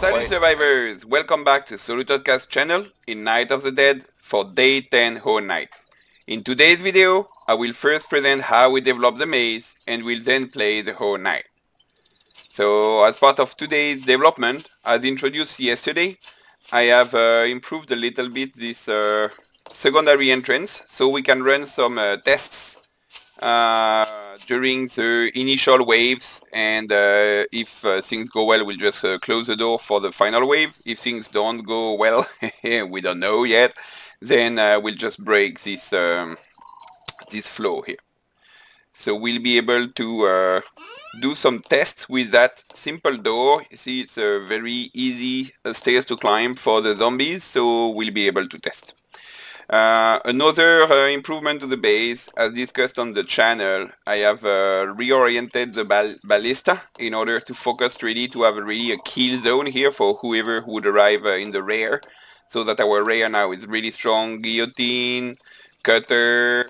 Salut survivors! Welcome back to Solutodcast channel in Night of the Dead for day 10 Horde Night. In today's video, I will first present how we develop the maze and will then play the Horde Night. So as part of today's development, as introduced yesterday, I have improved a little bit this secondary entrance so we can run some tests during the initial waves, and if things go well, we'll just close the door for the final wave. If things don't go well, we don't know yet, then we'll just break this this flow here. So we'll be able to do some tests with that simple door. You see, it's a very easy stairs to climb for the zombies, so we'll be able to test. Another improvement to the base, as discussed on the channel, I have reoriented the ballista in order to focus really to have really a kill zone here for whoever would arrive in the rear, so that our rear now is really strong guillotine, cutter,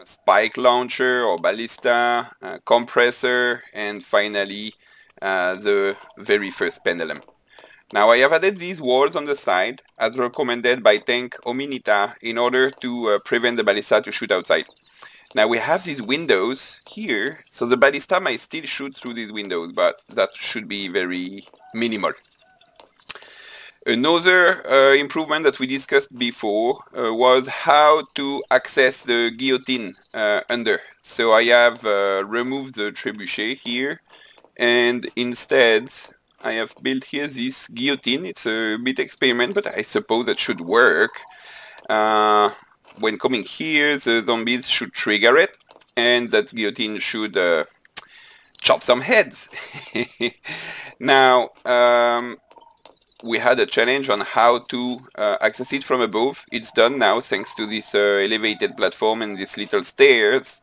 spike launcher or ballista, compressor, and finally the very first pendulum. Now I have added these walls on the side as recommended by Tank Ominita in order to prevent the ballista to shoot outside. Now we have these windows here, so the ballista might still shoot through these windows, but that should be very minimal. Another improvement that we discussed before was how to access the guillotine under. So I have removed the trebuchet here, and instead I have built here this guillotine. It's a bit experiment, but I suppose that should work. When coming here, the zombies should trigger it, and that guillotine should chop some heads. Now, we had a challenge on how to access it from above. It's done now thanks to this elevated platform and these little stairs.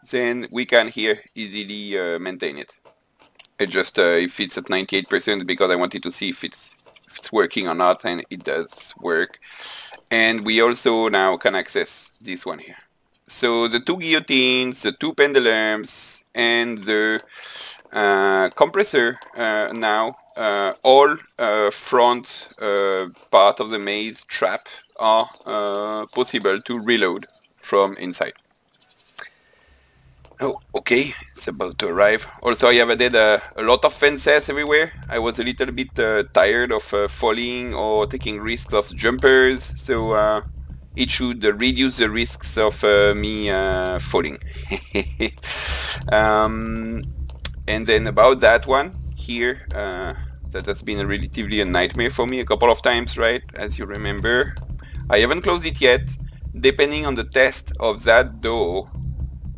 Then we can here easily maintain it. It just if it's at 98% because I wanted to see if it's working or not, and it does work. And we also now can access this one here. So the two guillotines, the two pendulums, and the compressor now all front part of the maze trap are possible to reload from inside. Oh, okay, it's about to arrive. Also, I have added a lot of fences everywhere. I was a little bit tired of falling or taking risks of jumpers, so it should reduce the risks of me falling. And then about that one here, that has been relatively a nightmare for me a couple of times, right? As you remember, I haven't closed it yet. Depending on the test of that door,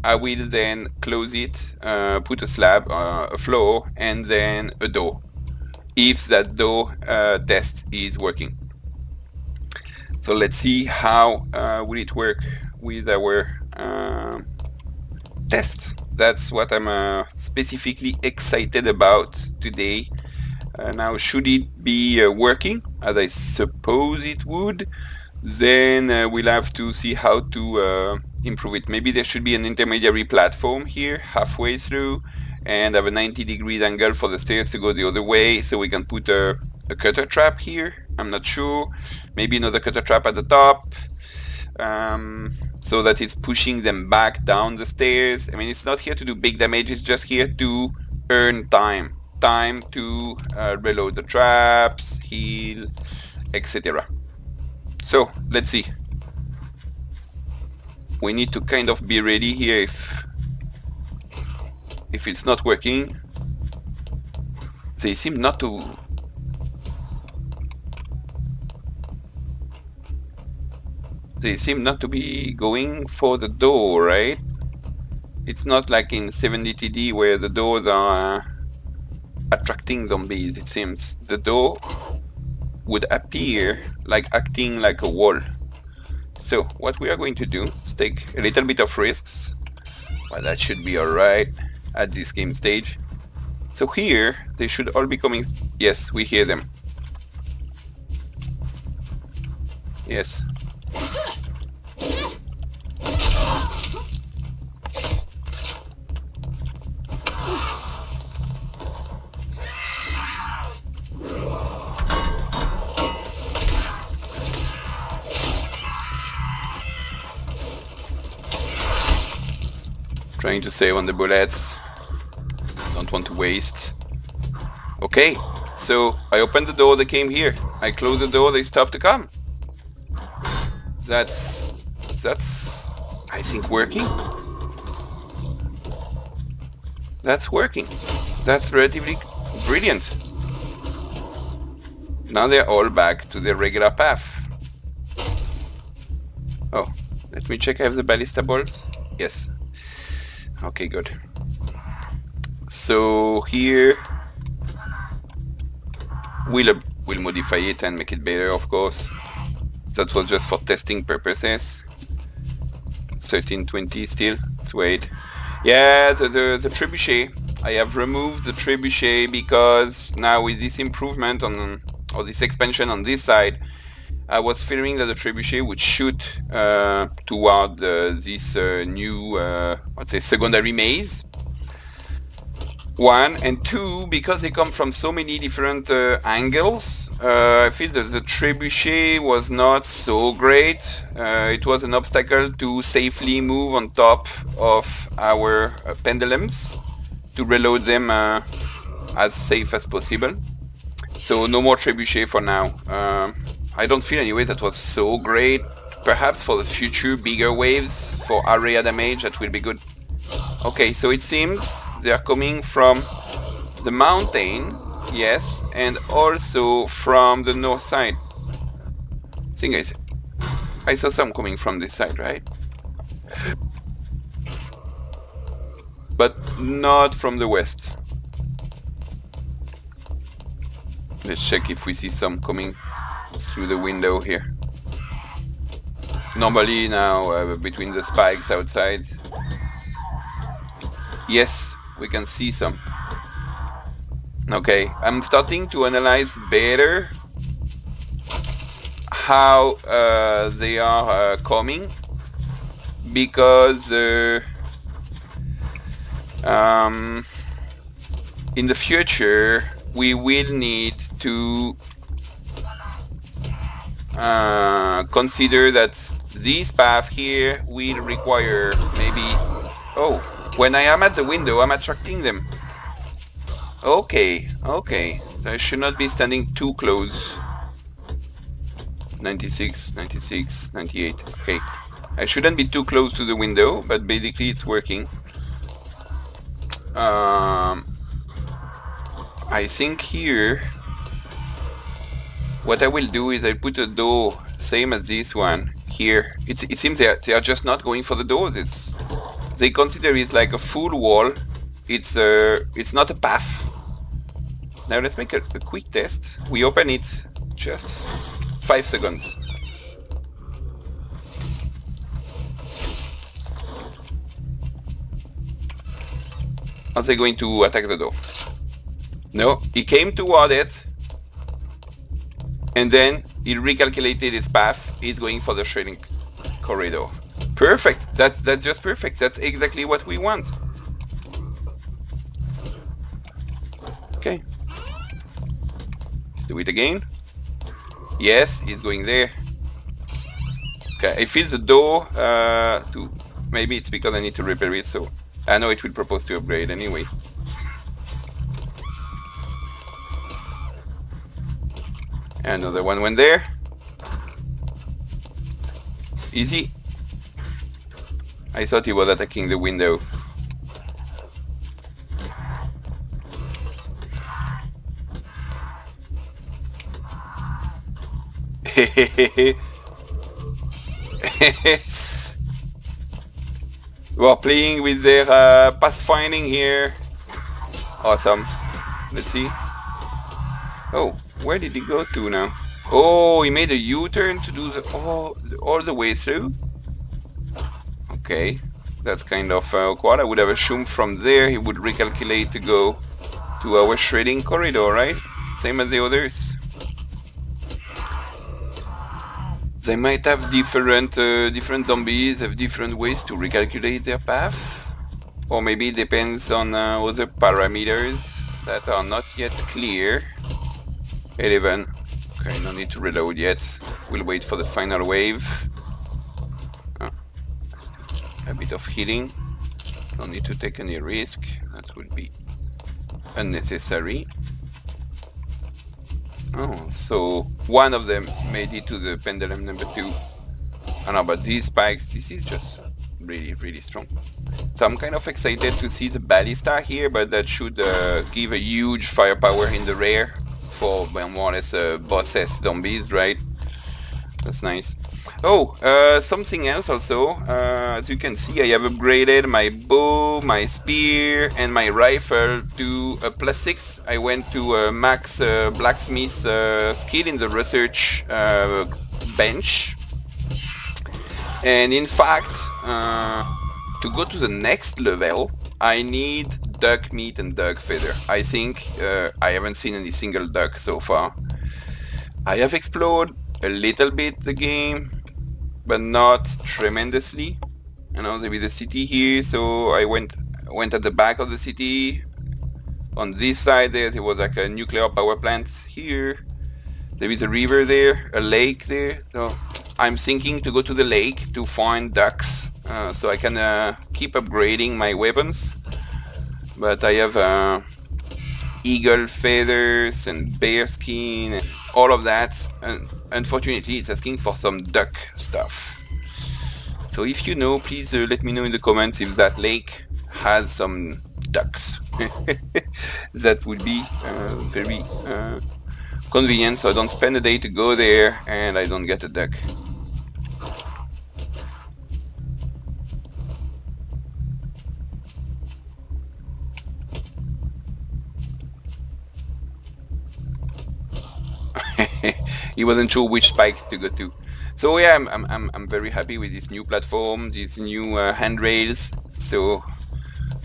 I will then close it, put a slab, a floor, and then a door, if that door test is working. So let's see how will it work with our test. That's what I'm specifically excited about today. Now, should it be working, as I suppose it would, then we'll have to see how to improve it. Maybe there should be an intermediary platform here halfway through and have a 90-degree angle for the stairs to go the other way, so we can put a cutter trap here. I'm not sure. Maybe another cutter trap at the top, so that it's pushing them back down the stairs. I mean, it's not here to do big damage, it's just here to earn time to reload the traps, heal, etc. So let's see. We need to kind of be ready here if it's not working. They seem not to... They seem not to be going for the door, right? It's not like in 70TD where the doors are attracting zombies, it seems. The door would appear like acting like a wall. So what we are going to do is take a little bit of risks. Well, that should be alright at this game stage. So here they should all be coming. Yes, we hear them. Yes. Trying to save on the bullets. Don't want to waste. Okay, so I opened the door, they came here. I closed the door, they stopped to come. That's I think working. That's working. That's relatively brilliant. Now they're all back to their regular path. Oh, let me check I have the ballista bolts. Yes. Okay, good. So here we'll modify it and make it better, of course. That was just for testing purposes. 1320 still. Let's wait. Yeah, the trebuchet. I have removed the trebuchet because now with this improvement on, or this expansion on this side, I was fearing that the trebuchet would shoot toward this new, let's say, secondary maze. One, and two, because they come from so many different angles, I feel that the trebuchet was not so great. It was an obstacle to safely move on top of our pendulums, to reload them as safe as possible. So no more trebuchet for now. I don't feel anyway that was so great. Perhaps for the future bigger waves, for area damage, that will be good. Okay, so it seems they are coming from the mountain, yes, and also from the north side. I think I saw some coming from this side, right? But not from the west. Let's check if we see some coming through the window here. Normally now between the spikes outside. Yes, we can see some. Okay, I'm starting to analyze better how they are coming, because in the future we will need to consider that this path here will require maybe... Oh, when I am at the window I'm attracting them. Okay, okay. So I should not be standing too close. 96, 96, 98. Okay. I shouldn't be too close to the window, but basically it's working. I think here what I will do is I put a door same as this one here. It seems they are just not going for the doors. They consider it like a full wall. It's not a path. Now let's make a quick test. We open it, just 5 seconds. Are they going to attack the door? No, he came toward it, and then he recalculated its path. He's going for the shredding corridor. Perfect. That's just perfect. That's exactly what we want. Okay. Let's do it again. Yes, he's going there. Okay, I feel the door to... Maybe it's because I need to repair it, so... I know it will propose to upgrade anyway. Another one went there. Easy. I thought he was attacking the window. We are playing with their pathfinding here. Awesome. Let's see. Oh, where did he go to now? Oh, he made a U-turn to do the all the way through. Okay, that's kind of awkward. I would have assumed from there he would recalculate to go to our shredding corridor, right? Same as the others. They might have different zombies have different ways to recalculate their path, or maybe it depends on other parameters that are not yet clear. 11. Okay, no need to reload yet. We'll wait for the final wave. A bit of healing. Don't need to take any risk. That would be unnecessary. Oh, so one of them made it to the pendulum number 2. I know, but these spikes, this is just really strong. So I'm kind of excited to see the ballista here, but that should give a huge firepower in the rear for more or less bosses zombies, right? That's nice. Oh, something else also. As you can see, I have upgraded my bow, my spear, and my rifle to a +6. I went to max blacksmith skill in the research bench. And in fact, to go to the next level, I need duck meat and duck feather. I think I haven't seen any single duck so far. I have explored a little bit the game, but not tremendously. You know, there is a city here, so I went at the back of the city. On this side there was like a nuclear power plant here. There is a river there, a lake there. So I'm thinking to go to the lake to find ducks, so I can keep upgrading my weapons. But I have eagle feathers and bear skin and all of that, and unfortunately it's asking for some duck stuff. So if you know, please let me know in the comments if that lake has some ducks. That would be very convenient, so I don't spend a day to go there and I don't get a duck. He wasn't sure which spike to go to. So yeah, I'm very happy with this new platform, these new handrails. So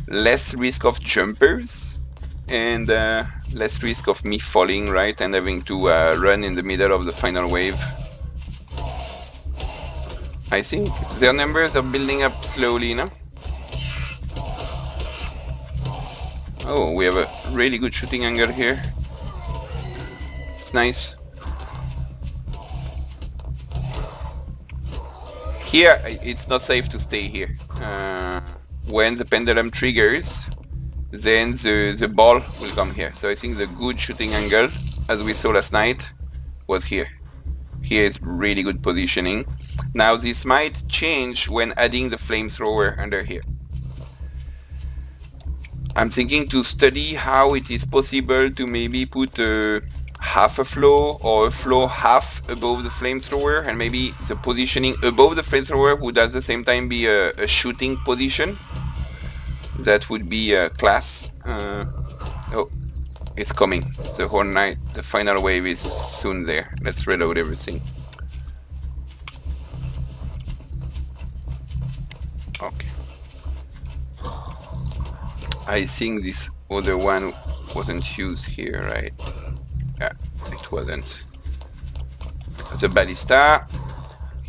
less risk of jumpers and less risk of me falling, right, and having to run in the middle of the final wave. I think their numbers are building up slowly now. Oh, we have a really good shooting angle here. It's nice. Here, it's not safe to stay here. When the pendulum triggers, then the ball will come here. So I think the good shooting angle, as we saw last night, was here. Here is really good positioning. Now this might change when adding the flamethrower under here. I'm thinking to study how it is possible to maybe put half a flow or a flow half above the flamethrower, and maybe the positioning above the flamethrower would at the same time be a shooting position. That would be a class. Oh, it's coming. The Horde Night, the final wave is soon there. Let's reload everything. Okay. I think this other one wasn't used here, right? Yeah, it wasn't. The ballista.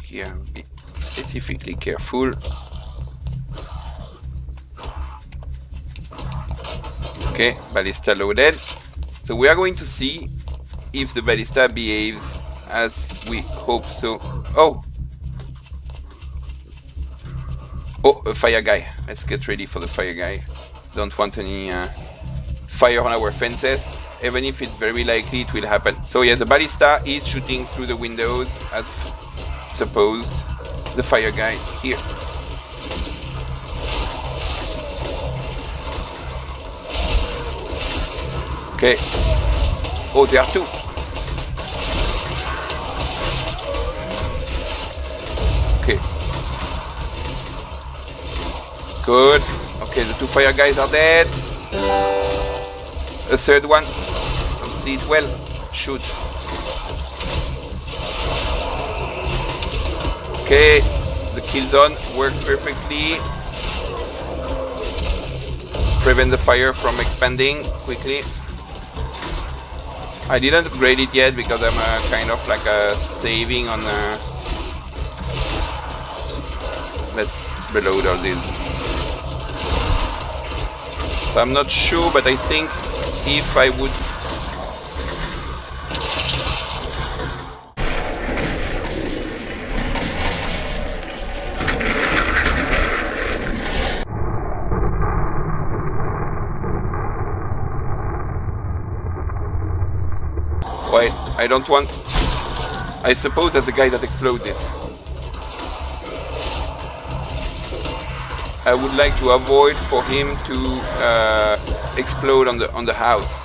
Here, be specifically careful. Okay, ballista loaded. So we are going to see if the ballista behaves as we hope so. Oh! Oh, a fire guy. Let's get ready for the fire guy. Don't want any fire on our fences, even if it's very likely it will happen. So yes, the ballista is shooting through the windows as supposed. The fire guy here. Okay. Oh, there are two. Okay. Good. Okay, the two fire guys are dead. A third one. See it well. Shoot. Okay. The kill zone worked perfectly. Prevent the fire from expanding quickly. I didn't upgrade it yet because I'm kind of like saving on. Let's reload all these. So I'm not sure, but I think if I would. Wait, I don't want... I suppose that's the guy that exploded this. I would like to avoid for him to explode on the house.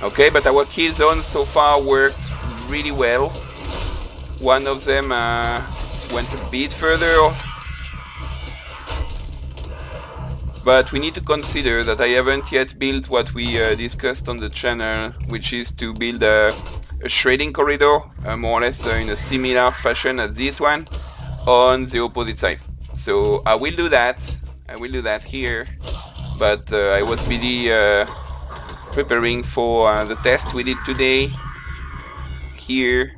Okay, but our kill zone so far worked really well. One of them went a bit further, but we need to consider that I haven't yet built what we discussed on the channel, which is to build a shredding corridor, more or less in a similar fashion as this one, on the opposite side. So I will do that. I will do that here, but I was busy preparing for the test we did today here.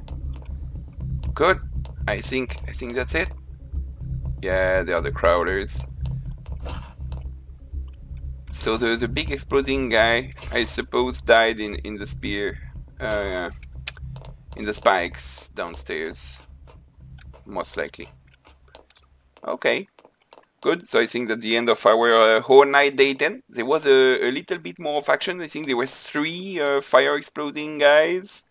Good. I think that's it. Yeah, the other crawlers. So the big exploding guy, I suppose, died in the spear, in the spikes downstairs, most likely. Okay, good. So I think that's the end of our Horde Night day 10. There was a little bit more of action. I think there were 3 fire exploding guys,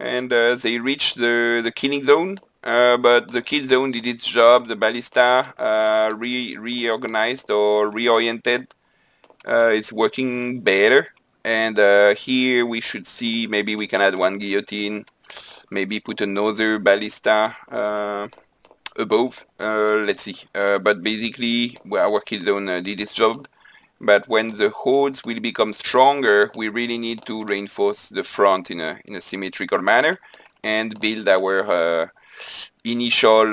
and they reached the killing zone. But the kill zone did its job. The ballista reorganized or reoriented. It's working better, and here we should see maybe we can add 1 guillotine, maybe put another ballista above. Let's see. But basically, our kill zone did its job. But when the hordes will become stronger, we really need to reinforce the front in a symmetrical manner and build our initial,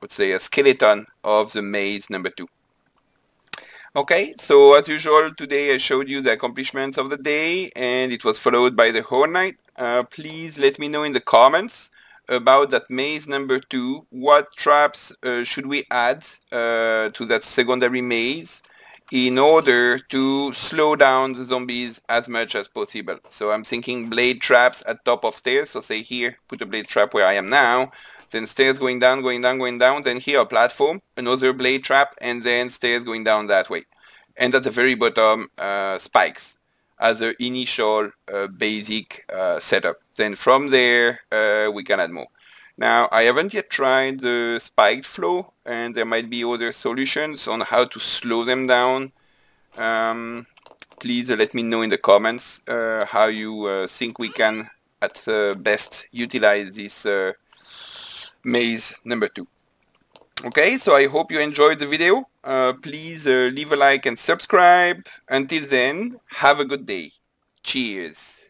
let's say, a skeleton of the maze number 2. Okay, so as usual, today I showed you the accomplishments of the day, and it was followed by the Horde Night. Please let me know in the comments about that maze number 2. What traps should we add to that secondary maze in order to slow down the zombies as much as possible? So I'm thinking blade traps at top of stairs. So say here, put a blade trap where I am now. Then stairs going down, then here a platform, another blade trap, and then stairs going down that way. And at the very bottom, spikes as an initial basic setup. Then from there, we can add more. Now, I haven't yet tried the spiked flow, and there might be other solutions on how to slow them down. Please let me know in the comments how you think we can at best utilize this maze number 2. Okay, so I hope you enjoyed the video. Please leave a like and subscribe. Until then, have a good day. Cheers.